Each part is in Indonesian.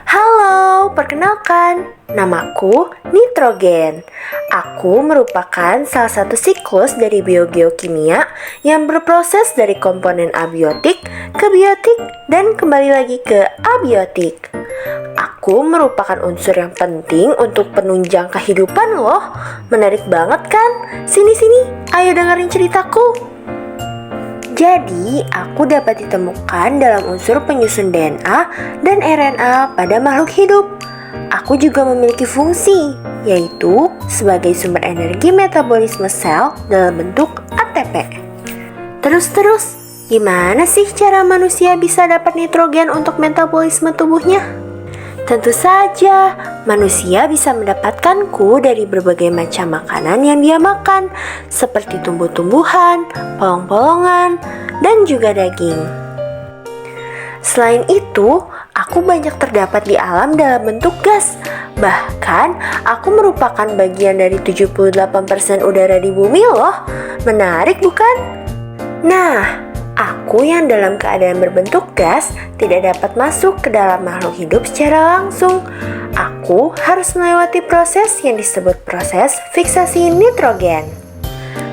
Halo, perkenalkan, namaku nitrogen. Aku merupakan salah satu siklus dari biogeokimia yang berproses dari komponen abiotik ke biotik dan kembali lagi ke abiotik. Aku merupakan unsur yang penting untuk penunjang kehidupan loh. Menarik banget kan? Sini, ayo dengerin ceritaku. Jadi, aku dapat ditemukan dalam unsur penyusun DNA dan RNA pada makhluk hidup. Aku juga memiliki fungsi, yaitu sebagai sumber energi metabolisme sel dalam bentuk ATP. Terus, gimana sih cara manusia bisa dapat nitrogen untuk metabolisme tubuhnya? Tentu saja, manusia bisa mendapatkanku dari berbagai macam makanan yang dia makan, seperti tumbuh-tumbuhan, polong-polongan, dan juga daging. Selain itu, aku banyak terdapat di alam dalam bentuk gas. Bahkan, aku merupakan bagian dari 78% udara di bumi loh. Menarik bukan? Nah, aku yang dalam keadaan berbentuk gas tidak dapat masuk ke dalam makhluk hidup secara langsung. Aku harus melewati proses yang disebut proses fiksasi nitrogen.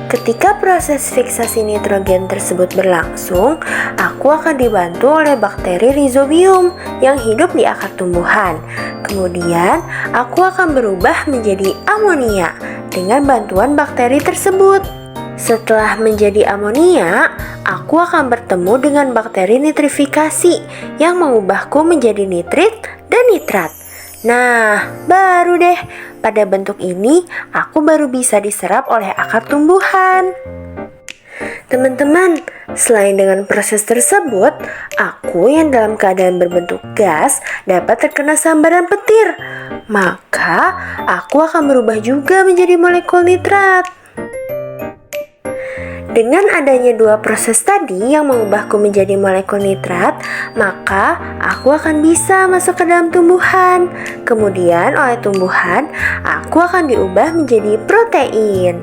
Ketika proses fiksasi nitrogen tersebut berlangsung, aku akan dibantu oleh bakteri Rhizobium yang hidup di akar tumbuhan. Kemudian, aku akan berubah menjadi amonia dengan bantuan bakteri tersebut. Setelah menjadi amonia, aku akan bertemu dengan bakteri nitrifikasi yang mengubahku menjadi nitrit dan nitrat. Nah, baru deh, pada bentuk ini aku baru bisa diserap oleh akar tumbuhan. Teman-teman, selain dengan proses tersebut, aku yang dalam keadaan berbentuk gas dapat terkena sambaran petir. Maka, aku akan berubah juga menjadi molekul nitrat. Dengan adanya dua proses tadi yang mengubahku menjadi molekul nitrat, maka aku akan bisa masuk ke dalam tumbuhan. Kemudian oleh tumbuhan, aku akan diubah menjadi protein.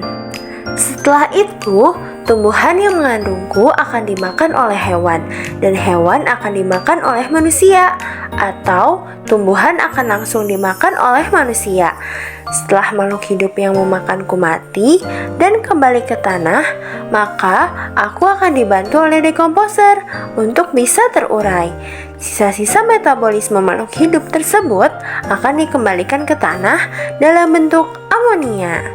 Setelah itu, tumbuhan yang mengandungku akan dimakan oleh hewan, dan hewan akan dimakan oleh manusia, atau tumbuhan akan langsung dimakan oleh manusia. Setelah makhluk hidup yang memakanku mati dan kembali ke tanah, maka aku akan dibantu oleh dekomposer untuk bisa terurai. Sisa-sisa metabolisme makhluk hidup tersebut akan dikembalikan ke tanah dalam bentuk amonia.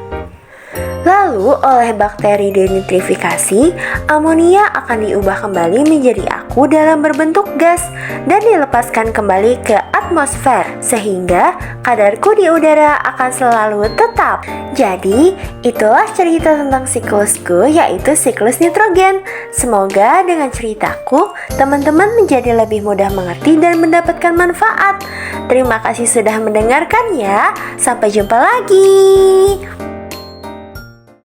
Lalu oleh bakteri denitrifikasi, amonia akan diubah kembali menjadi aku dalam berbentuk gas dan dilepaskan kembali ke atmosfer, sehingga kadarku di udara akan selalu tetap. Jadi, itulah cerita tentang siklusku, yaitu siklus nitrogen. Semoga dengan ceritaku, teman-teman menjadi lebih mudah mengerti dan mendapatkan manfaat. Terima kasih sudah mendengarkan ya. Sampai jumpa lagi.